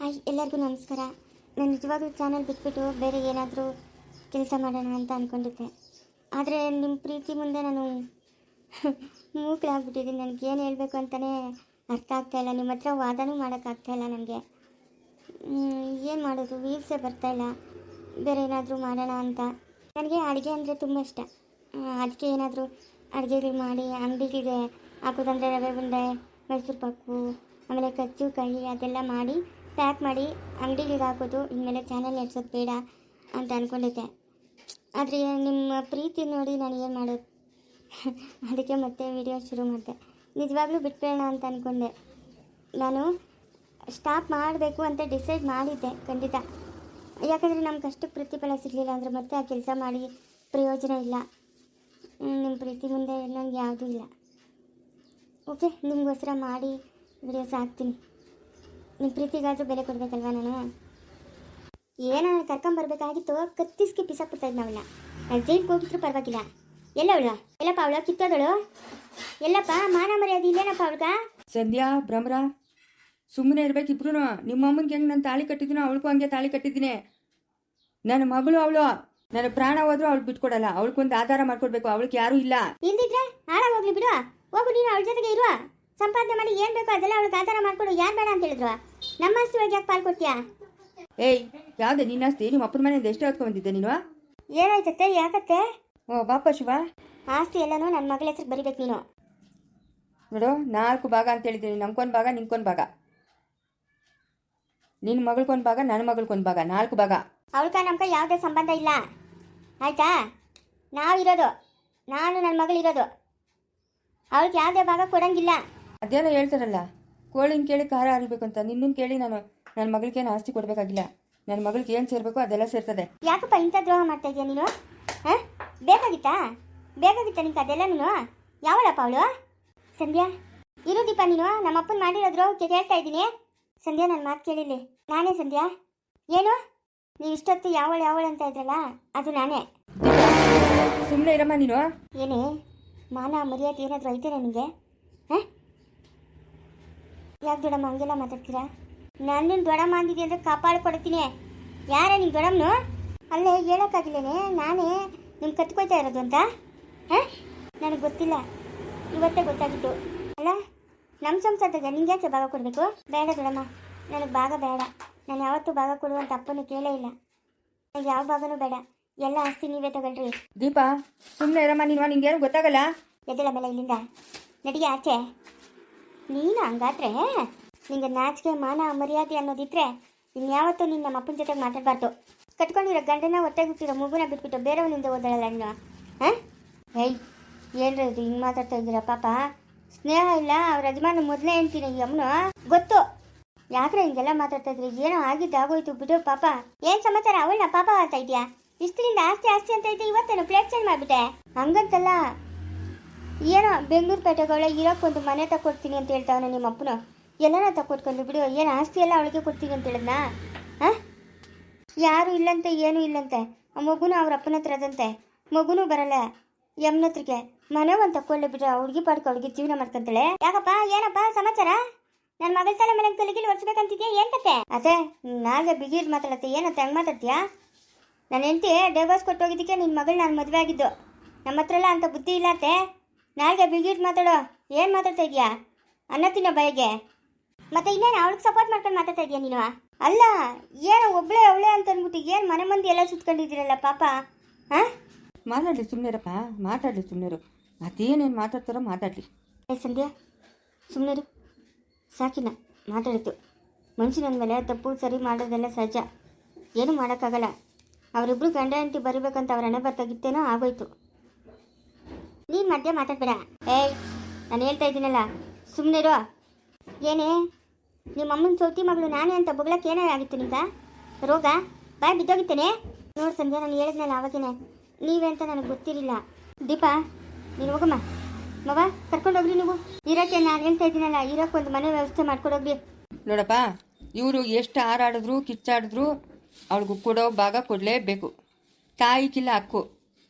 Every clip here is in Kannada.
ಹಾಯ್ ಎಲ್ಲರಿಗೂ ನಮಸ್ಕಾರ. ನಾನು ನಿಜವಾಗ್ಲೂ ಚಾನಲ್ ಬಿಟ್ಬಿಟ್ಟು ಬೇರೆ ಏನಾದರೂ ಕೆಲಸ ಮಾಡೋಣ ಅಂತ ಅಂದ್ಕೊಂಡಿದ್ದೆ. ಆದರೆ ನಿಮ್ಮ ಪ್ರೀತಿ ಮುಂದೆ ನಾನು ಮೂಕಲಾಗ್ಬಿಟ್ಟಿದ್ದೀನಿ. ನನಗೇನು ಹೇಳಬೇಕು ಅಂತಲೇ ಅರ್ಥ ಆಗ್ತಾಯಿಲ್ಲ. ನಿಮ್ಮ ಹತ್ರ ವಾದನೂ ಮಾಡೋಕ್ಕಾಗ್ತಾಯಿಲ್ಲ. ನನಗೆ ಏನು ಮಾಡೋದು, ವೀವ್ಸೇ ಬರ್ತಾಯಿಲ್ಲ. ಬೇರೆ ಏನಾದರೂ ಮಾಡೋಣ ಅಂತ. ನನಗೆ ಅಡುಗೆ ಅಂದರೆ ತುಂಬ ಇಷ್ಟ. ಅದಕ್ಕೆ ಏನಾದರೂ ಅಡುಗೆಗಳು ಮಾಡಿ ಅಂಗಡಿಗೆ ಹಾಕೋದಂದರೆ ರವೆ ಉಂಡೆ, ಮೈಸೂರು ಪಾಕು, ಆಮೇಲೆ ಕಜ್ಜುಕಾಯಿ ಅದೆಲ್ಲ ಮಾಡಿ ಪ್ಯಾಕ್ ಮಾಡಿ ಅಂಗಡಿಗೆ ಹಾಕೋದು. ಇನ್ಮೇಲೆ ಚಾನಲ್ ನಡೆಸೋದು ಬೇಡ ಅಂತ ಅಂದ್ಕೊಂಡಿದ್ದೆ. ಆದರೆ ನಿಮ್ಮ ಪ್ರೀತಿ ನೋಡಿ ನಾನು ಏನು ಮಾಡೋದು, ಅದಕ್ಕೆ ಮತ್ತೆ ವಿಡಿಯೋ ಶುರು ಮಾಡಿದೆ. ನಿಜವಾಗ್ಲೂ ಬಿಟ್ಬೇಡ ಅಂತ ಅಂದ್ಕೊಂಡೆ. ನಾನು ಸ್ಟಾಪ್ ಮಾಡಬೇಕು ಅಂತ ಡಿಸೈಡ್ ಮಾಡಿದ್ದೆ ಖಂಡಿತ. ಯಾಕಂದರೆ ನಮ್ಗೆ ಕಷ್ಟಕ್ಕೆ ಪ್ರತಿಫಲ ಸಿಗಲಿಲ್ಲ ಅಂದರೆ ಮತ್ತೆ ಆ ಕೆಲಸ ಮಾಡಿ ಪ್ರಯೋಜನ ಇಲ್ಲ. ನಿಮ್ಮ ಪ್ರೀತಿ ಮುಂದೆ ನನಗೆ ಯಾವುದೂ ಇಲ್ಲ. ಓಕೆ, ನಿಮಗೋಸ್ಕರ ಮಾಡಿ ವಿಡಿಯೋಸ್ ಹಾಕ್ತೀನಿ. ನಿಮ್ಮ ಪ್ರೀತಿಗಾದರೂ ಬೆಲೆ ಕೊಡಬೇಕಲ್ವ ನಾನು. ಏನೋ ಕರ್ಕೊಂಬರ್ಬೇಕಾಗಿತ್ತು, ಕತ್ತಿಸ್ಕಿ ಪಿಸಾಕ್ಬಿಡ್ತಾಯಿದ್ದು ನಾವಲ್ಲ. ನಾನು ಜೈಲಿಗೆ ಹೋಗಿದ್ರು ಪರವಾಗಿಲ್ಲ. ಎಲ್ಲ ಅವಳು ಎಲ್ಲಪ್ಪ, ಅವಳು ಕಿತ್ತೋದಳು ಎಲ್ಲಪ್ಪ, ಮಾನ ಮರ್ಯಾದೆ ಇಲ್ಲೇನಪ್ಪ ಅವಳ್ಗ. ಸಂಧ್ಯಾ ಭ್ರಮರ ಸುಮ್ಮನೆ ಇರ್ಬೇಕಿಬ್ರು. ನಿಮ್ಮ ಅಮ್ಮನಿಗೆ ಹೆಂಗೆ ನಾನು ತಾಳಿ ಕಟ್ಟಿದ್ದೀನೋ ಅವಳಿಗೂ ಹಂಗೆ ತಾಳಿ ಕಟ್ಟಿದ್ದೀನಿ. ನನ್ನ ಮಗಳು ಅವಳು, ನನ್ನ ಪ್ರಾಣ ಹೋದ್ರೂ ಅವಳು ಬಿಟ್ಕೊಡಲ್ಲ. ಅವಳಿಗೊಂದು ಆಧಾರ ಮಾಡ್ಕೊಡ್ಬೇಕು. ಅವಳಿಗೆ ಯಾರೂ ಇಲ್ಲ. ಇಲ್ದಿದ್ರೆ ಹಾಳಾಗೋಗ್ಲಿ ಬಿಡು, ಹೋಗು ನೀನು ಅವಳ ಜೊತೆಗೆ ಇರುವ. ಸಂಪಾದನೆ ಮಾಡಿ ಏನು ಬೇಕೋ ಅದೆಲ್ಲ ಅವಳಿಗೆ ಆಧಾರ ಮಾಡ್ಕೊಡು. ಯಾರು ಬೇಡ ಅಂತ ಹೇಳಿದ್ರು? ನಮ್ಮ ಆಸ್ತಿ ಒಳಗೆ ಯಾಕೆ ಪಾಲ್ ಕೊಡ್ತೀಯಾ? ಏಯ್, ಯಾವುದೇ ನಿನ್ನ ಆಸ್ತಿ? ನಿಮ್ಮ ಅಪ್ಪನ ಮನೆಯಿಂದ ಎಷ್ಟು ಹೊತ್ಕೊಂಡ್ಬಂದಿದ್ದೆ ನೀನು? ಏನಾಯ್ತತ್ತೆ, ಯಾಕತ್ತೆ? ಓ ಬಾಪ ಶಿವ, ಆಸ್ತಿ ಎಲ್ಲನೂ ನನ್ನ ಮಗಳ ಹೆಸರು ಬರಿಬೇಕು ನೀನು. ನೋಡು, 4 ಭಾಗ ಅಂತ ಹೇಳಿದ್ದೀನಿ. ನಮ್ಗೊಂದು ಭಾಗ, ನಿನ್ಗೊಂದು ಭಾಗ, ನಿನ್ನ ಮಗಳ್ಗೊಂದು ಭಾಗ, ನನ್ನ ಮಗಳ್ಗೊಂದು ಭಾಗ, 4 ಭಾಗ. ಅವಳ್ಕ ನಮ್ಕ ಯಾವುದೇ ಸಂಬಂಧ ಇಲ್ಲ, ಆಯ್ತಾ? ನಾವಿರೋದು, ನಾನು ನನ್ನ ಮಗಳಿರೋದು. ಅವಳಿಗೆ ಯಾವುದೇ ಭಾಗ ಕೊಡಂಗಿಲ್ಲ. ಅದೇನೋ ಹೇಳ್ತಾರಲ್ಲ, ಕೋಳಿನ ಕೇಳಿ ಖಾರ ಹರಿಬೇಕು ಅಂತ. ನಿನ್ನನ್ನು ಕೇಳಿ ನಾನು ನನ್ನ ಮಗಳಿಗೇನು ಆಸ್ತಿ ಕೊಡಬೇಕಾಗಿಲ್ಲ. ನನ್ನ ಮಗಳಿಗೆ ಏನು ಸೇರಬೇಕು ಅದೆಲ್ಲ ಸೇರ್ತದೆ. ಯಾಕಪ್ಪ ಇಂಥ ದ್ರೋಹ ಮಾಡ್ತಾ ಇದೀಯ ನೀನು? ಹಾಂ, ಬೇಕಾಗಿತ್ತಾ ನಿಂಗೆ ಅದೆಲ್ಲ? ನೀನು ಯಾವಳಪ್ಪ ಅವಳು? ಸಂಧ್ಯಾ ಇರು ದೀಪ, ನೀನು ನಮ್ಮ ಅಪ್ಪನ ಮಾಡಿರೋ ದ್ರೋಹಕ್ಕೆ ಕೇಳ್ತಾ ಇದ್ದೀನಿ. ಸಂಧ್ಯಾ ನನ್ನ ಮಾತು ಕೇಳಿಲ್ಲಿ, ನಾನೇ ಸಂಧ್ಯಾ. ಏನು ನೀವು ಇಷ್ಟೊತ್ತು ಯಾವಳು ಅಂತ ಇದ್ರಲ್ಲ, ಅದು ನಾನೇ. ಸುಮ್ಮನೆ ಇರಮ್ಮ ನೀನು. ಏನೇ ಮಾನ ಮರ್ಯಾದೆ ಏನಾದರೂ ಐತೇನೆ ನಿಮಗೆ? ಹಾಂ, ಯಾಕೆ ದೊಡ್ಡಮ್ಮ ಹಂಗೆಲ್ಲ ಮಾತಾಡ್ತೀರಾ? ನನ್ನನ್ನು ದೊಡ್ಡಮ್ಮ ಅಂದಿದ್ದೆ ಅಂದರೆ ಕಾಪಾಡಿ ಕೊಡ್ತೀನಿ. ಯಾರ ನಿನ್ನ ದೊಡ್ಡಮ್ಮನು? ಅಲ್ಲೇ ಹೇಳೋಕ್ಕಾಗಿಲ್ಲೇನೆ ನಾನೇ ನಿಮ್ಗೆ ಕತ್ಕೊಯ್ತಾ ಇರೋದು ಅಂತ? ಹಾಂ, ನನಗೆ ಗೊತ್ತಿಲ್ಲ, ಇವತ್ತೇ ಗೊತ್ತಾಗಿತ್ತು. ಅಲ್ಲ, ನಮ್ಮ ಸಂಸಾರದಾಗ ನಿಂಗೆ ಯಾಕೆ ಭಾಗ ಕೊಡಬೇಕು? ಬೇಡ ದೊಡ್ಡಮ್ಮ, ನನಗೆ ಭಾಗ ಬೇಡ. ನಾನು ಯಾವತ್ತೂ ಭಾಗ ಕೊಡುವಂಥ ಅಪ್ಪನೂ ಕೇಳೇ ಇಲ್ಲ. ನನಗೆ ಯಾವ ಭಾಗನೂ ಬೇಡ, ಎಲ್ಲ ಆಸ್ತಿ ನೀವೇ ತಗೊಳ್ರಿ. ದೀಪಾ ಸುಮ್ಮನೆ ಇರಮ್ಮ ನೀನು, ನಿಂಗೇನು ಗೊತ್ತಾಗಲ್ಲ. ಎದ್ದಳ ಮೇಲೆ ಇಲ್ಲಿಂದ, ನಡಿಗೆ ಆಚೆ. ನೀನು ಹಂಗಾದ್ರೆ ನಿಂಗೆ ನಾಚಿಕೆ ಮಾನ ಮರ್ಯಾದೆ ಅನ್ನೋದಿದ್ರೆ ಇನ್ಯಾವತ್ತೂ ನೀನು ನಮ್ಮ ಅಪ್ಪನ ಜೊತೆಗೆ ಮಾತಾಡಬಾರ್ದು. ಕಟ್ಕೊಂಡಿರೋ ಗಂಡನ ಹೊಟ್ಟೆಗೆ ಹುಟ್ಟಿರೋ ಮಗುನ ಬಿಟ್ಬಿಟ್ಟು ಬೇರೆಯವನಿಂದ ಓದಾಳಲ್ಲ ನೀನು. ಹಾಂ, ಹೇಯ್ ಏನ್ರ ಇದು ಹಿಂಗೆ ಮಾತಾಡ್ತಾ ಇದ್ದೀರಾ? ಪಾಪ ಸ್ನೇಹ ಇಲ್ಲ, ಅವ್ರ ಯಜಮಾನ ಮೊದಲೇ ಹೇಳ್ತೀನಿ ಈ ಅಮ್ಮನು. ಗೊತ್ತು ಯಾಕ್ರೆ ಹಿಂಗೆಲ್ಲ ಮಾತಾಡ್ತಾ ಇದ್ರಿ? ಏನೋ ಆಗಿದ್ದಾಗೋಯ್ತು ಬಿಡು. ಪಾಪ ಏನು ಸಮಾಚಾರ? ಅವಳನ್ನ ಪಾಪ ಆಗ್ತಾ ಇದೆಯಾ? ಇಷ್ಟರಿಂದ ಆಸ್ತಿ ಅಂತ ಇದ್ದೆ, ಇವತ್ತೇನು ಪ್ಲೇಟ್ ಚೇಂಜ್ ಮಾಡಿಬಿಟ್ಟೆ? ಹಂಗಂತಲ್ಲ, ಏನೋ ಬೆಂಗಳೂರು ಪೇಟೆಗಳ ಇರೋಕ್ಕೊಂದು ಮನೆ ತಗೊಡ್ತೀನಿ ಅಂತ ಹೇಳ್ತಾವನೆ ನಿಮ್ಮ ಅಪ್ಪನು. ಎಲ್ಲನ ತಗೊಟ್ಕೊಂಡು ಬಿಡು. ಏನು ಆಸ್ತಿ ಎಲ್ಲ ಅವಳಿಗೆ ಕೊಡ್ತೀನಿ ಅಂತ ಹೇಳಿದ್ನಾ? ಹಾಂ, ಯಾರು ಇಲ್ಲಂತೆ, ಏನೂ ಇಲ್ಲಂತೆ. ಆ ಮಗುನು ಅವ್ರ ಅಪ್ಪನ ಹತ್ರ ಅದಂತೆ. ಮಗುನೂ ಬರಲ್ಲ ಯಮ್ನ ಹತ್ರಕ್ಕೆ. ಮನೆ ಒಂದು ತಗೊಳ್ಳಿ ಬಿಡ್ರೆ ಹುಡುಗಿ ಪಾಡ್ಕ ಅವಳಿಗೆ ಜೀವನ ಮಾಡ್ಕೊಂತಾಳೆ. ಯಾಕಪ್ಪ, ಏನಪ್ಪ ಸಮಾಚಾರ? ನನ್ನ ಮಗಳ ತಲೆ ಮೇಲೆ ಕಲಿಗಿಲಿ ಒರ್ಸ್ಬೇಕಂತಿದ್ಯಾ? ಏನು ಕತೆ? ಅದೇ ನಾಳೆ ಬಿಗಿರ್ ಮಾತಾಡತ್ತೆ. ಏನಂತ ಹೆಂಗೆ ಮಾತಾಡ್ತೀಯಾ? ನನ್ನ ಹೆಂಡತಿ ಡೈವರ್ಸ್ ಕೊಟ್ಟೋಗಿದ್ದಕ್ಕೆ ನಿನ್ನ ಮಗಳು ನಾನು ಮದುವೆ ಆಗಿದ್ದು. ನಮ್ಮ ಹತ್ರ ಎಲ್ಲ ಅಂತ ಬುದ್ಧಿ ಇಲ್ಲತ್ತೆ. ನಾಳೆಗೆ ಬಿಗಿಟ್ ಮಾತಾಡೋ. ಏನು ಮಾತಾಡ್ತಾ ಇದೆಯಾ? ಅನ್ನ ತಿನ್ನೋ ಬಯಗೆ. ಮತ್ತೆ ಇನ್ನೇನು ಅವಳಿಗೆ ಸಪೋರ್ಟ್ ಮಾಡ್ಕೊಂಡು ಮಾತಾಡ್ತಾ ಇದೆಯಾ ನೀನು? ಅಲ್ಲ, ಏನೋ ಒಬ್ಳೆ ಅಂತ ಅಂದ್ಬಿಟ್ಟು ಏನು ಮನೆ ಮಂದಿ ಎಲ್ಲ ಸುತ್ಕೊಂಡಿದ್ದೀರಲ್ಲ ಪಾಪ. ಹಾಂ, ಮಾತಾಡಲಿ ಸುಮ್ಮನಿರಪ್ಪ, ಮಾತಾಡಲಿ ಸುಮ್ಮನಿರು. ಅದೇನೇನು ಮಾತಾಡ್ತಾರೋ ಮಾತಾಡಲಿ. ಸಂಧ್ಯಾ ಸುಮ್ಮನಿರು, ಸಾಕಿನ ಮಾತಾಡಿತ್ತು. ಮನುಷ್ಯನ ಮೇಲೆ ತಪ್ಪು ಸರಿ ಮಾಡೋದೆಲ್ಲ ಸಹಜ, ಏನೂ ಮಾಡೋಕ್ಕಾಗಲ್ಲ. ಅವರಿಬ್ರು ಗಂಡ ಹೆಂಡತಿ ಬರಿಬೇಕಂತ ಅವ್ರ ಹಣೆ ಬರ್ತಾಗಿತ್ತೇನೋ ಆಗೋಯ್ತು. ನೀನು ಮಧ್ಯೆ ಮಾತಾಡ್ಬೇಡ. ಏಯ್, ನಾನು ಹೇಳ್ತಾ ಇದ್ದೀನಲ್ಲ, ಸುಮ್ಮನಿರು. ಏನೇ ನಿಮ್ಮ ಅಮ್ಮನ ಸೌತಿ ಮಗಳು ನಾನೇ ಅಂತ ಬೊಗಳಕ್ಕೆ ಏನೇ ಆಗಿತ್ತು ನಿಂಗ? ರೋಗ ಬಾಯ್ ಬಿದ್ದೋಗಿತ್ತೇನೆ? ನೋಡಿ ಸಂಧ್ಯಾ, ನಾನು ಹೇಳಿದ್ನಲ್ಲ ಆವಾಗೇನೆ, ನೀವೇ ಅಂತ ನನಗೆ ಗೊತ್ತಿರಲಿಲ್ಲ. ದೀಪಾ ನೀನು ಹೋಗಮ್ಮ. ಮವ ಕರ್ಕೊಂಡೋಗ್ರಿ ನೀವು. ಇರೋಕ್ಕೆ ನಾನು ಹೇಳ್ತಾ ಇದ್ದೀನಲ್ಲ, ಇರೋಕ್ಕೊಂದು ಮನೆ ವ್ಯವಸ್ಥೆ ಮಾಡ್ಕೊಡೋಗ್ರಿ. ನೋಡಪ್ಪ, ಇವರು ಎಷ್ಟು ಹಾರಾಡಿದ್ರು ಕಿಚ್ಚಾಡಿದ್ರು ಅವಳಿಗೂ ಕೊಡೋ ಭಾಗ ಕೊಡಲೇಬೇಕು. ತಾಯಿಗಿಲ್ಲ ಹಕ್ಕು,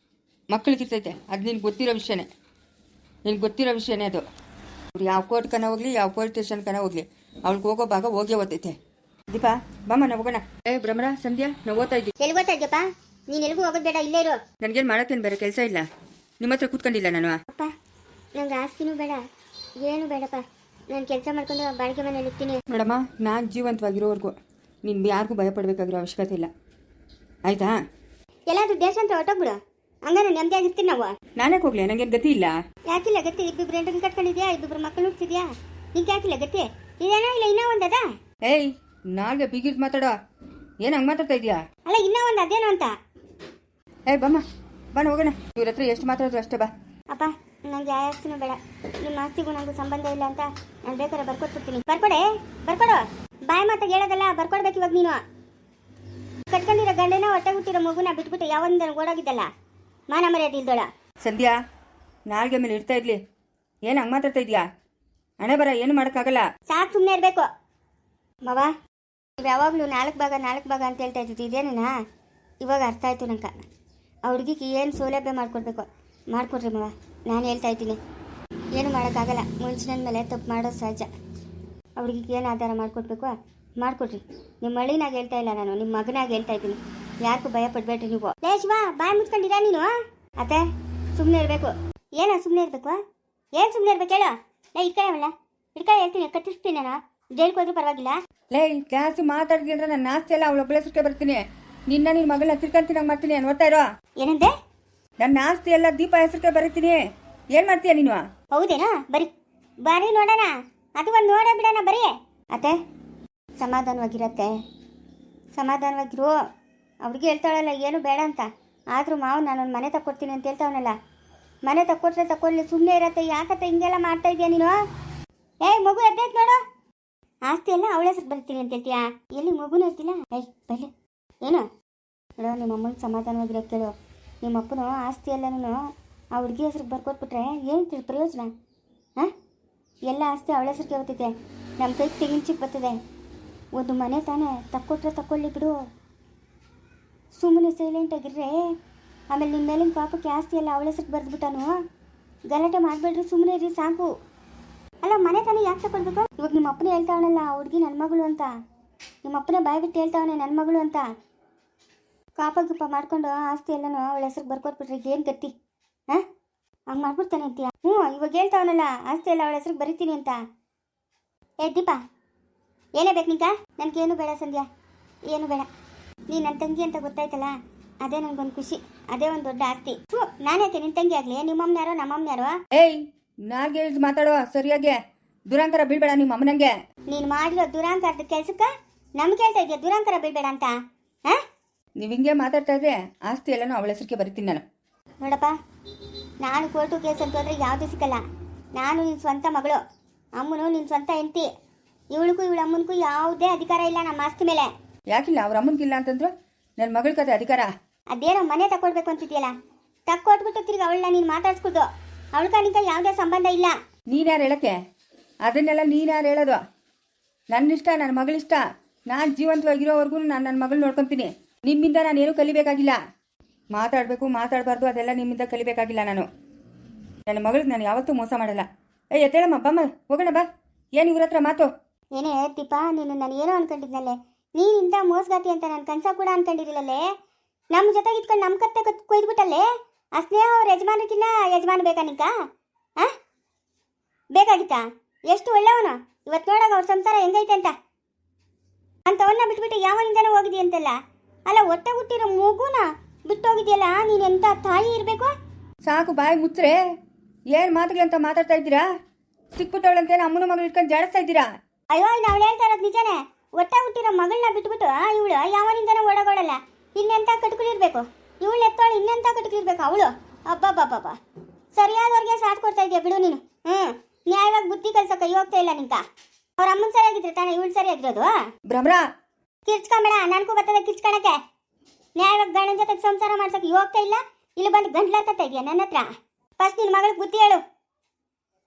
ಮಕ್ಕಳಿಗಿರ್ತೈತೆ. ಅದು ನಿನ್ಗೆ ಗೊತ್ತಿರೋ ವಿಷಯನೇ ಅದು. ಯಾವ ಕೋರ್ಟ್ ಕನ ಹೋಗ್ಲಿ, ಯಾವ ಪೊಲೀಸ್ ಸ್ಟೇಷನ್ ಕನ ಹೋಗ್ಲಿ, ಅವಳಿಗೆ ಹೋಗೋ ಭಾಗ ಹೋಗೇ ಓದೈತೆ. ದೀಪಾ ಬಾಮ್ಮ ನಾವು ಹೋಗೋಣ. ಭ್ರಮರ ಸಂಧ್ಯಾ ನಾವು ಓದ್ತಾ ಇದ್ವಿ. ಎಲ್ಲಿ ಗೊತ್ತಾ ಇದೆಯಪ್ಪ, ನೀನು ಎಲ್ಗೂ ಹೋಗೋದು ಬೇಡ, ಇಲ್ಲೇ ಇರು. ನನಗೇನು ಮಾಡೋಕ್ಕೇನು ಬೇರೆ ಕೆಲಸ ಇಲ್ಲ, ನಿಮ್ಮ ಹತ್ರ ಕೂತ್ಕೊಂಡಿಲ್ಲ ನಾನು. ಅಪ್ಪ ನಂಗೆ ಆಸ್ತಿನೂ ಬೇಡ, ಏನು ಬೇಡಪ್ಪ. ನಾನು ಕೆಲಸ ಮಾಡ್ಕೊಂಡು ಬಾಡಿಗೆ ಮನೇಲಿ ಇರ್ತೀನಿ. ನೋಡಮ್ಮ, ನಾನು ಜೀವಂತವಾಗಿರೋವರೆಗೂ ನೀನು ಯಾರಿಗೂ ಭಯಪಡಬೇಕಾಗಿರೋ ಅವಶ್ಯಕತೆ ಇಲ್ಲ, ಆಯ್ತಾ? ಎಲ್ಲಾದ್ರೂ ದೇಶಾಂತರ ಹೊಟ್ಟೋಗ್ಬಿಡು, ಹಂಗಾರೆ ನೆಮ್ಮದಿಯಾಗಿರ್ತೀನಿ ನಾವು. ನಾನೇ ಹೋಗ್ಲಿ, ನನಗೇನು ಗತಿ ಇಲ್ಲ. ಯಾಕಿಲ್ಲ ಗತಿ? ಇಬ್ಬಿಬ್ರು ಹೆಂಡರು ಕಟ್ಕೊಂಡಿದ್ಯಾ, ಇಬ್ಬಿಬ್ರು ಮಕ್ಕಳು ಹುಡ್ತಿದ್ಯಾ, ನಿಂಗೆ ಯಾಕಿಲ್ಲ ಗತಿ? ಇದೇನೋ ಇಲ್ಲ ಇನ್ನೂ ಒಂದದ? ಏಯ್ ನಾಲ್ಗೆ ಬಿಗಿದ್ ಮಾತಾಡೋ, ಏನು ಹಂಗೆ ಮಾತಾಡ್ತಾ ಇದೀಯಾ? ಅಲ್ಲ ಇನ್ನೂ ಒಂದು ಅದೇನೋ ಅಂತ. ಬಮ್ಮ ಹೋಗೋಣ. ಇವ್ರ ಹತ್ರ ಎಷ್ಟು ಮಾತಾಡೋದು ಅಷ್ಟೇ ಬಾ. ಅಪ್ಪ ನಂಗೆ ಯಾವ ಆಸ್ತಿನೂ ಬೇಡ, ನಿಮ್ಮ ಆಸ್ತಿಗೂ ನನಗೂ ಸಂಬಂಧ ಇಲ್ಲ ಅಂತ ನಾನು ಬೇಕಾದ್ರೆ ಬರ್ಕೊಟ್ಬಿಡ್ತೀನಿ. ಬರ್ಕೊಡು, ಬಾಯಿ ಮಾತಾಗ ಹೇಳೋದಲ್ಲ, ಬರ್ಕೊಡ್ಬೇಕು ಇವಾಗ. ನೀನು ಕಟ್ಕೊಂಡಿರೋ ಗಂಡನ ಹೊಟ್ಟೆ ಹುಟ್ಟಿರೋ ಮಗುನ ಬಿಟ್ಬಿಟ್ಟು ಯಾವೊಂದು ಓಡೋಗಿದ್ದಲ್ಲ, ಮಾನ ಮರ್ಯಾದೆ ಇಲ್ದೋಳ. ಸಂಧ್ಯಾ ನಾಲ್ಗೆ ಮೇಲೆ ಇಡ್ತಾ ಇದ್ಲಿ, ಏನು ಹಂಗೆ ಮಾತಾಡ್ತಾ ಇದೀಯಾ? ಹಣೆ ಬರ ಏನು ಮಾಡೋಕ್ಕಾಗಲ್ಲ. ಸಾಕು, ಸುಮ್ಮನೆ ಇರಬೇಕು ಮವ. ನೀವು ಯಾವಾಗಲೂ ನಾಲ್ಕು ಭಾಗ ಅಂತ ಹೇಳ್ತಾ ಇದ್ದಿದ್ದು ಇದೇನೇನಾ? ಇವಾಗ ಅರ್ಥ ಆಯ್ತು ನಂಗೆ. ಆ ಹುಡುಗಿಗೆ ಏನು ಸೌಲಭ್ಯ ಮಾಡಿಕೊಡ್ರಿ ಮವ. ನಾನು ಹೇಳ್ತಾ ಇದ್ದೀನಿ, ಏನು ಮಾಡೋಕ್ಕಾಗಲ್ಲ, ಮುಂಚಿನ ಮೇಲೆ ತಪ್ಪು ಮಾಡೋದು ಸಹಜ. ಆ ಹುಡುಗಿಗೆ ಏನು ಆಧಾರ ಮಾಡಿಕೊಡ್ರಿ. ನಿಮ್ಮ ಮಳಿನಾಗ ಹೇಳ್ತಾ ಇಲ್ಲ ನಾನು, ನಿಮ್ಮ ಮಗನಾಗ ಹೇಳ್ತಾ ಇದ್ದೀನಿ. ಯಾರಿಗೂ ಭಯ ಪಡಬೇಡ್ರಿ ನೀವು. ಲೇ ಶಿವ, ಬಾಯಿ ಮುಚ್ಕೊಂಡಿರಾ ನೀನು? ಅತ್ತೆ ಸುಮ್ಮನೆ ಇರಬೇಕು. ಏನೋ ಸುಮ್ಮನೆ ಇರಬೇಕು? ಏನು ಸುಮ್ಮನೆ ಇರ್ಬೇಕು ಹೇಳು? ಲೇ ಇಟ್ಕೊಳ್ಳವಲ್ಲ, ಹೇಳ್ತೀನಿ, ಕತ್ತಿಸ್ತೀನಿ ನಾನು. ಜೈಲ್ಗೆ ಹೋದ್ರೂ ಪರವಾಗಿಲ್ಲ. ಲೇ ಜಾಸ್ತಿ ಮಾತಾಡ್ತೀನಿ ಅಂದ್ರೆ ನನ್ನ ಆಸ್ತಿ ಎಲ್ಲ ಅವಳ ಒಬ್ಬಳೆ ಸುರ್ಕೆ ಬರ್ತೀನಿ. ನಿನ್ನ ಮಗಳನ್ನ ತಿರ್ಕೊಂತೀನಿ ಮಾಡ್ತೀನಿ, ನೋಡ್ತಾ ಇರೋ. ಏನಂದೆ? ನನ್ನ ಆಸ್ತಿ ಎಲ್ಲ ದೀಪ ಹೆಸರಿಗೆ ಬರೀತೀನಿ. ಏನು ಮಾಡ್ತೀಯ ನೀನು? ಹೌದೇನಾ? ಬರೀ ನೋಡೋಣ, ಅದು ಒಂದು ನೋಡೇ ಬಿಡೋಣ. ಬರೀ ಅತ್ತೆ ಸಮಾಧಾನವಾಗಿರು. ಅವ್ರಿಗೆ ಹೇಳ್ತಾಳಲ್ಲ ಏನು ಬೇಡ ಅಂತ, ಆದರೂ ಮಾವು ನಾನೊಂದು ಮನೆ ತಕ್ಕೊಡ್ತೀನಿ ಅಂತ ಹೇಳ್ತಾವನಲ್ಲ. ಮನೆ ತಕ್ಕೊಟ್ರೆ ತಕ್ಕೊಳ್ಳಿ, ಸುಮ್ಮನೆ ಇರತ್ತೆ. ಯಾಕತ್ತೆ ಹಿಂಗೆಲ್ಲ ಮಾಡ್ತಾ ಇದೀಯ ನೀನು? ಮಗು ಎದ್ದೈತೆ ನೋಡು. ಆಸ್ತಿ ಎಲ್ಲ ಅವಳ ಹೆಸರು ಬರ್ತೀನಿ ಅಂತ ಹೇಳ್ತೀಯಾ? ಎಲ್ಲಿ ಮಗುನೂ ಇರ್ತಿಲ್ಲ. ಬರಲಿ ಏನು ನೋಡು, ನಿಮ್ಮ ಅಮ್ಮನಿಗೆ ಸಮಾಧಾನವಾಗಿರೋ ಕೇಳು. ನಿಮ್ಮ ಅಪ್ಪನು ಆಸ್ತಿ ಎಲ್ಲನೂ ಆ ಹುಡುಗಿ ಹೆಸ್ರಿಗೆ ಬರ್ಕೊಟ್ಬಿಟ್ರೆ ಏನು ಪ್ರಯೋಜನ? ಎಲ್ಲ ಆಸ್ತಿ ಅವಳ ಹೆಸ್ರಿಗೆ ಹೋಗ್ತೈತೆ, ನಮ್ಮ ಕೈಗೆ ತೆಂಗಿನ ಚಿಪ್ ಬರ್ತದೆ. ಒಂದು ಮನೆ ತಾನೇ, ತಕ್ಕೊಟ್ರೆ ತಕ್ಕೊಳ್ಳಿ ಬಿಡು. ಸುಮ್ಮನೆ ಸೈಲೆಂಟಾಗಿರ್ರೆ. ಆಮೇಲೆ ನಿಮ್ಮ ಮೇಲಿನ ಪಾಪಕ್ಕೆ ಆಸ್ತಿ ಎಲ್ಲ ಅವಳ ಹೆಸ್ರಿಗೆ ಬರೆದ್ಬಿಟ್ಟಾನು. ಗಲಾಟೆ ಮಾಡಬೇಡ್ರಿ, ಸುಮ್ಮನೆ ಇರಿ ಸಾಕು. ಅಲ್ಲ ಮನೆ ತಾನೇ ಯಾಕೆ ತಗೊಳ್ಬೇಕು? ಇವಾಗ ನಿಮ್ಮ ಅಪ್ಪನೇ ಹೇಳ್ತಾವನಲ್ಲ ಆ ಹುಡುಗಿ ನನ್ನ ಮಗಳು ಅಂತ. ನಿಮ್ಮ ಅಪ್ಪನೇ ಬಾಯಿ ಬಿಟ್ಟು ಹೇಳ್ತಾವನೆ ನನ್ನ ಮಗಳು ಅಂತ. ಕಾಪ ಮಾಡ್ಕೊಂಡು ಆಸ್ತಿ ಎಲ್ಲನೂ ಅವಳ ಹೆಸ್ರಿಗೆ ಬರ್ಕೊಟ್ಬಿಟ್ರೆ ಏನು ಗತಿ? ಹಂಗೆ ಮಾಡ್ಬಿಡ್ತಾನೆ ಅಂತೀಯ? ಇವಾಗ ಹೇಳ್ತಾವನಲ್ಲ ಆಸ್ತಿ ಎಲ್ಲ ಅವಳ ಹೆಸ್ರಿಗೆ ಬರೀತೀನಿ ಅಂತ. ದೀಪಾ ಏನೇ ಬೇಕು ನಿಂಕ? ನನಗೇನು ಬೇಡ ಸಂಧ್ಯಾ, ಏನು ಬೇಡ. ನೀನು ನನ್ನ ತಂಗಿ ಅಂತ ಗೊತ್ತಾಯ್ತಲ್ಲ, ಅದೇ ನನಗೊಂದು ಖುಷಿ, ಅದೇ ಒಂದು ದೊಡ್ಡ ಆಸ್ತಿ. ನಾನೈತೆ ನಿನ್ನ ತಂಗಿ ಆಗಲಿ, ನಿಮ್ಮಮ್ಮ ಯಾರೋ ನಮ್ಮಮ್ಮ ಯಾರೋ? ನಾಗೆ ಮಾತಾಡುವ ಸರಿಯಾಗಿ, ದುರಾಂಕರ ಬೀಳ್ಬೇಡ ನಿಮ್ಮ ಅಮ್ಮನಂಗೆ. ನೀನು ಮಾಡಿರೋ ದುರಾಂಕರದ ಕೆಲ್ಸಕ್ಕೆ ನಮ್ಗೆ ಹೇಳ್ತಾ ಇದೆಯಾ ದುರಾಂಕರ ಬೀಳ್ಬೇಡ ಅಂತ? ನೀವು ಹಿಂಗೆ ಮಾತಾಡ್ತಾ ಇದ್ರೆ ಆಸ್ತಿ ಎಲ್ಲನೂ ಅವಳ ಹೆಸರಿಗೆ ಬರೀತೀನಿ ನಾನು. ನೋಡಪ್ಪ, ನಾನು ಕೋರ್ಟು ಕೇಸ್ ಅಂತ ಹೋದ್ರೆ ಯಾವುದೂ ಸಿಕ್ಕಲ್ಲ. ನಾನು ನಿನ್ನ ಸ್ವಂತ ಮಗಳು, ಅಮ್ಮನು ನಿನ್ನ ಸ್ವಂತ ಹೆಂಡತಿ. ಇವಳಿಗೂ ಇವಳ ಅಮ್ಮನಿಗೂ ಯಾವುದೇ ಅಧಿಕಾರ ಇಲ್ಲ ನಮ್ಮ ಆಸ್ತಿ ಮೇಲೆ. ಯಾಕಿಲ್ಲ? ಅವ್ರ ಅಮ್ಮನಿಗಿಲ್ಲ ಅಂತಂದ್ರು ನನ್ನ ಮಗಳ ಕತೆ ಅಧಿಕಾರ. ಅದೇನೋ ಮನೆ ತಕ್ಕೊಡ್ಬೇಕು ಅಂತಿದ್ಯಲ್ಲ, ತಕ್ಕೊಟ್ಬಿಟ್ಟು ತಿರ್ಗಿ ಅವಳನ್ನ ನೀನು ಮಾತಾಡ್ಸ್ಕೊಡು. ಅವಳ್ಕ ಯಾವುದೇ ಸಂಬಂಧ ಇಲ್ಲ. ನೀನ್ಯಾರು ಹೇಳಕ್ಕೆ? ಅದನ್ನೆಲ್ಲ ನೀನ್ಯಾರು ಹೇಳೋದು? ನನ್ನ ಇಷ್ಟ, ನನ್ನ ಮಗಳಿಷ್ಟ. ನಾನು ಜೀವಂತವಾಗಿರೋವರೆಗೂ ನಾನು ನನ್ನ ಮಗಳು ನೋಡ್ಕೊತೀನಿ. ನಿಮ್ಮಿಂದ ನಾನೇನು ಕಲಿಬೇಕಾಗಿಲ್ಲ. ಮಾತಾಡಬಾರ್ದು ಅದೆಲ್ಲ ನಿಮ್ಮಿಂದ ಕಲಿಬೇಕಾಗಿಲ್ಲ. ನಾನು ನನ್ನ ಮಗಳಿಗೆ ನಾನು ಯಾವತ್ತೂ ಮೋಸ ಮಾಡಲ್ಲ. ಎತ್ತೇಳಮ್ಮ, ಬಮ್ಮ ಹೋಗೋಣ ಬಾ. ಏನು ಇವ್ರ ಹತ್ರ ಮಾತು? ಏನೇ ದೀಪ, ನೀನು ನಾನು ಏನೋ ಅನ್ಕೊಂಡಿದ್ನಲ್ಲೇ, ನೀನಿಂದ ಮೋಸಗಾತಿ ಅಂತ ನಾನು ಕನ್ಸ ಕೂಡ ಅನ್ಕೊಂಡಿರಲಿಲ್ಲಲ್ಲೇ. ನಮ್ಮ ಜೊತೆಗೆ ಇಟ್ಕೊಂಡು ನಮ್ಮ ಕತ್ತೆ ಕೊಯ್ದುಬಿಟ್ಟಲ್ಲೇ. ಆ ಸ್ನೇಹ ಅವ್ರ ಯಜಮಾನ ಬೇಕಾ ನಿಂಕ? ಬೇಕಾಗಿತ್ತಾ? ಎಷ್ಟು ಒಳ್ಳೆಯವನು ಇವತ್ತು ನೋಡಾಗ ಅವ್ರ ಸಂಸಾರ ಹೆಂಗೈತೆ ಅಂತವನ್ನ ಬಿಟ್ಬಿಟ್ಟು ಯಾವನಿಂದನೂ ಹೋಗಿದಿ ಅಂತಲ್ಲ. ಅಲ್ಲ ಹೊಟ್ಟೆ ಹುಟ್ಟಿರೋ ಮಗುನ ಬಿಟ್ಟು ಹೋಗಿದ್ಯಲ್ಲ, ನೀನು ಎಂತ ತಾಯಿ ಇರಬೇಕು? ಸಾಕು, ಬಾಯಿ ಮುಚ್ಚ್ರೆ. ಏನು ಮಾತುಗಳಂತ ಮಾತಾಡ್ತಾ ಇದ್ದೀರಾ? ಸಿಕ್ಬಿಟ್ಟವಳಂತೇನು ಅಮ್ಮನ ಮಗಳು ಇಟ್ಕೊಂಡು ಜಾಡಿಸ್ತಾ ಇದ್ದೀರಾ? ಅಯ್ಯೋ, ನಾವು ಹೇಳ್ತಾ ಇರೋದು ನಿಜಾನೇ. ಹೊಟ್ಟೆ ಹುಟ್ಟಿರೋ ಮಗಳನ್ನ ಬಿಟ್ಬಿಟ್ಟು ಇವಳು ಯಾವನಿಂದನೂ ಓಡಾಡೋಲ್ಲ. ಇನ್ನೆಂತ ಕಟ್ಕುಳಿರ್ಬೇಕು ಇವಳು ಎತ್ತೋಳು, ಇನ್ನೆಂತ ಕಟ್ಕುಳಿರ್ಬೇಕು ಅವಳು. ಅಬ್ಬಬ್ಬಬ್ಬ, ಸರಿಯಾದವ್ರಿಗೆ ಸಾಥ್ ಕೊಡ್ತಾ ಇದೆಯಾ ಬಿಡು ನೀನು. ನ್ಯಾಯವಾಗಿ ಬುದ್ಧಿ ಕಲ್ಸೋಕೆ ಹೋಗ್ತಾ ಇಲ್ಲ ನಿಂಕ. ಅವ್ರ ಅಮ್ಮನ ಸರಿಯಾಗಿದ್ರೆ ತಾನೇ ಇವಳು ಸರಿಯಾಗಿರೋದು. ಭ್ರಮರ ಕಿರ್ಚ್ಕೊಂಬೇಡ, ನನಗೂ ಬರ್ತದೆ ಕಿರ್ಚ್ಕೊಳಕ್ಕೆ. ನ್ಯಾಯವಾಗಿ ಗಂಡನ ಜೊತೆ ಸಂಸಾರ ಮಾಡ್ಸೋಕೆ ಹೋಗ್ತಾ ಇಲ್ಲ, ಇಲ್ಲಿ ಬಂದು ಗಂಟ್ಲಾಡ್ತಾ ಇದೆಯಾ ನನ್ನ ಹತ್ರ? ಫಸ್ಟ್ ನಿನ್ನ ಮಗಳಿಗೆ ಬುದ್ಧಿ ಹೇಳು.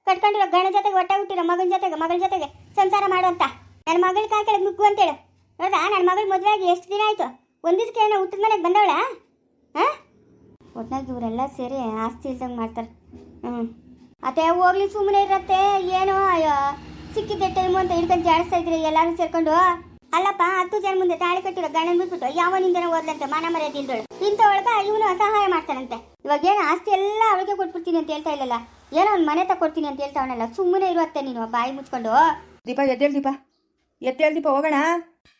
ಕಟ್ಕೊಂಡಿರೋ ಗಂಡ ಜೊತೆಗೆ ಹೊಟ್ಟೆ ಹುಟ್ಟಿರೋ ಮಗಳ ಜೊತೆಗೆ ಸಂಸಾರ ಮಾಡು ಅಂತ. ನನ್ನ ಮಗಳ ಕಾಲ್ ಕೆಳಗೆ ನುಗ್ಗು ಅಂತೇಳು. ನೋಡ್ದಾ, ನನ್ನ ಮಗಳ ಮದುವೆ ಆಗಿ ಎಷ್ಟು ದಿನ ಆಯಿತು? ಒಂದು ದಿವಸಕ್ಕೆ ಏನೋ ಹುಟ್ಟಿದ ಮನೆಗೆ ಬಂದವಳ? ಒಟ್ನಾಗಿ ಇವರೆಲ್ಲ ಸೇರಿ ಆಸ್ತಿ ಇಲ್ದಂಗೆ ಮಾಡ್ತಾರೆ. ಅತ್ತೆ ಹೋಗ್ಲಿ, ಸುಮ್ಮನೆ ಇರತ್ತೆ. ಏನೋ ಅಯ್ಯೋ ಸಿಕ್ಕಿದ್ದೆ ಟೈಮು ಅಂತ ಹಿಡ್ಕೊಂಡು ಜಾಡಿಸ್ತಾ ಇದ್ರಿ ಎಲ್ಲರೂ ಸೇರ್ಕೊಂಡು. ಅಲ್ಲಪ್ಪ 10 ಜನ ಮುಂದೆ ತಾಳಿ ಕಟ್ಟಿರೋ ಗಂಡನ್ ಬಿಟ್ಬಿಟ್ಟು ಯಾವನಿಂದನೇ ಓದ್ಲಂತೆ ಮಾನ ಮರ್ಯಾದೆ ಇಲ್ದೋಳು ಇಂಥವಳಗ ಇವನು ಸಹಾಯ ಮಾಡ್ತಾನಂತೆ. ಇವಾಗ ಏನು ಆಸ್ತಿ ಎಲ್ಲ ಅವಳಿಗೆ ಕೊಟ್ಬಿಡ್ತೀನಿ ಅಂತ ಹೇಳ್ತಾ ಇಲ್ಲಲ್ಲ, ಏನೋ ಒಂದು ಮನೆ ತಗೊಡ್ತೀನಿ ಅಂತ ಹೇಳ್ತಾವನಲ್ಲ, ಸುಮ್ಮನೆ ಇರುವತ್ತೆ ನೀನು ಬಾಯಿ ಮುಚ್ಕೊಂಡು. ದೀಪ ಎದ್ದೇಳು ದೀಪ, ಎದ್ದೇಳು ದೀಪ, ಹೋಗೋಣ.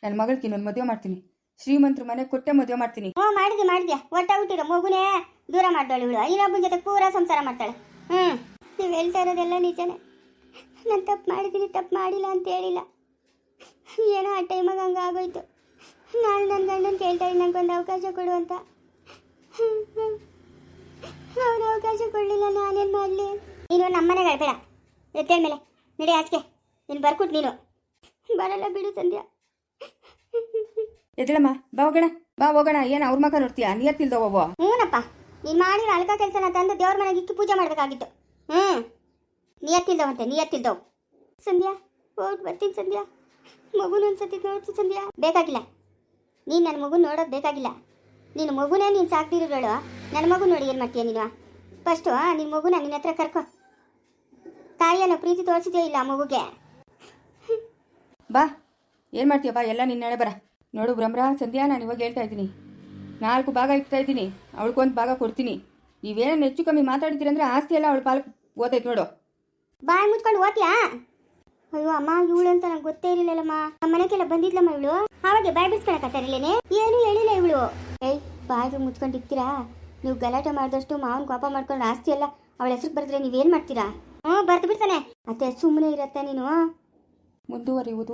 ನನ್ನ ಮಗಳಿಗೆ ಇನ್ನೊಂದು ಮದುವೆ ಮಾಡ್ತೀನಿ, ಶ್ರೀಮಂತರ ಮನೆ ಕೊಟ್ಟೆ ಮದುವೆ ಮಾಡ್ತೀನಿ. ಹ್ಞೂ ಮಾಡಿದ್ಯಾ ಒಟ್ಟ ಹುಟ್ಟಿರೋ ಮಗುನೇ ದೂರ ಮಾಡ್ದೋಳು ಇವಳು, ಇನ್ನೊಬ್ಬನ ಜೊತೆ ಪೂರಾ ಸಂಸಾರ ಮಾಡ್ತಾಳೆ. ನೀವು ಹೇಳ್ತಾ ಇರೋದೆಲ್ಲ ನಿಜನೇ. ನಾನು ತಪ್ಪು ಮಾಡಿದ್ದೀನಿ, ತಪ್ಪು ಮಾಡಿಲ್ಲ ಅಂತ ಹೇಳಿಲ್ಲ, ಏನೋ ಆ ಟೈಮಾಗ ಹಂಗೆ ಆಗೋಯ್ತು. ನಾನು ನನ್ನ ಗಂಡನ ಕೇಳ್ತಾ ಇದ್ದೀನಿ ನನಗೊಂದು ಅವಕಾಶ ಕೊಡು ಅಂತ. ಅವನು ಅವಕಾಶ ಕೊಡಲಿಲ್ಲ, ನಾನೇನು ಮಾಡಲಿ? ನೀನು ನಮ್ಮನೆಗೆ ಅಳ್ಬೇಡ, ಎದ್ದೇಳ ಮೇಲೆ ನಡಿ ಆಚೆಗೆ. ನೀನು ಬರ್ಕೊಟ್ಟು ನೀನು ಬರಲ್ಲ ಬಿಡು ಸಂಧ್ಯಾ. ಎದ್ದೇಳಮ್ಮ, ಬಾ ಹೋಗೋಣ, ಬಾ ಹೋಗೋಣ. ಏನು ಅವ್ರ ಮಗ ನೋಡ್ತೀಯಾ? ನಿಯತ್ತಿಲ್ದವ. ಹ್ಞೂನಪ್ಪ, ನೀನು ಮಾಡಿರೋ ಅಲ್ಕ ಕೆಲಸನ ತಂದು ದೇವ್ರ ಮನೆಗೆ ಇಕ್ಕಿ ಪೂಜೆ ಮಾಡಬೇಕಾಗಿತ್ತು. ನಿಯತ್ತಿಲ್ದವಂತೆ, ನಿಯತ್ತಿಲ್ದವು. ಸಂಧ್ಯಾ ಹೋಗಿ ಬರ್ತೀನಿ ಸಂಧ್ಯಾ, ಮಗುನ ಒಂದ್ಸತಿ ನೋಡ್ತೀನಿ ಸಂಧ್ಯಾ. ಬೇಕಾಗಿಲ್ಲ, ನೀನು ನನ್ನ ಮಗು ನೋಡೋದು ಬೇಕಾಗಿಲ್ಲ. ನೀನು ಮಗುನೇ ನೀನು ಸಾಕ್ತಿರೋಳು, ನನ್ನ ಮಗು ನೋಡಿ ಏನು ಮಾಡ್ತೀಯ ನೀನು? ಫಸ್ಟು ನಿನ್ನ ಮಗುನ ನಿನ್ನ ಹತ್ರ ಕರ್ಕೊ. ತಾಯಿಯನ್ನು ಪ್ರೀತಿ ತೋರಿಸಿದ್ಯೋ ಇಲ್ಲ ಆ ಮಗುಗೆ? ಬಾ, ಏನು ಮಾಡ್ತೀಯ? ಬಾ, ಎಲ್ಲ ನಿನ್ನ ನಡೆ ಬರ. ನೋಡು ಭ್ರಮ್ರ, ಸಂಧ್ಯಾ, ನಾನು ಇವಾಗ ಹೇಳ್ತಾ ಇದ್ದೀನಿ, 4 ಭಾಗ ಇಡ್ತಾ ಇದ್ದೀನಿ, ಅವಳಿಗೊಂದು ಭಾಗ ಕೊಡ್ತೀನಿ. ನೀವೇನು ಹೆಚ್ಚು ಕಮ್ಮಿ ಮಾತಾಡ್ತೀರಂದ್ರೆ ಆಸ್ತಿ ಎಲ್ಲ ಅವಳ ಪಾಲಕ್ಕೆ ಓದೈತೆ ನೋಡು. ಬಾಯಿ ಮುಚ್ಕೊಂಡು ಓದ್ತೀಯಾ? ಅಯ್ಯೋ ಅಮ್ಮ, ಇವಳು ಅಂತ ನಂಗೆ ಗೊತ್ತೇ ಇರಲಿಲ್ಲಮ್ಮ. ನಮ್ಮ ಮನೆಗೆಲ್ಲ ಬಂದಿದ್ಲಮ್ಮ ಇವಳು, ಅವಾಗ ಬಾಯಿ ಬಿಡ್ಸ್ಕೊಳಕತ್ತಾರಿಲ್ಲೇನೆ, ಏನು ಹೇಳಿಲ್ಲ ಇವಳು. ಏಯ್, ಬಾಯಿ ಮುಚ್ಕೊಂಡಿರ್ತೀರಾ ನೀವು? ಗಲಾಟೆ ಮಾಡಿದಷ್ಟು ಮಾವನ್ ಕೋಪ ಮಾಡ್ಕೊಂಡು ಆಸ್ತಿ ಎಲ್ಲ ಅವಳ ಹೆಸರು ಬರೆದ್ರೆ ನೀವೇನು ಮಾಡ್ತೀರಾ? ಬರ್ದು ಬಿಡ್ತಾನೆ. ಅತ್ತೆ ಸುಮ್ಮನೆ ಇರತ್ತೆ ನೀನು. ಮುಂದುವರಿಯುವುದು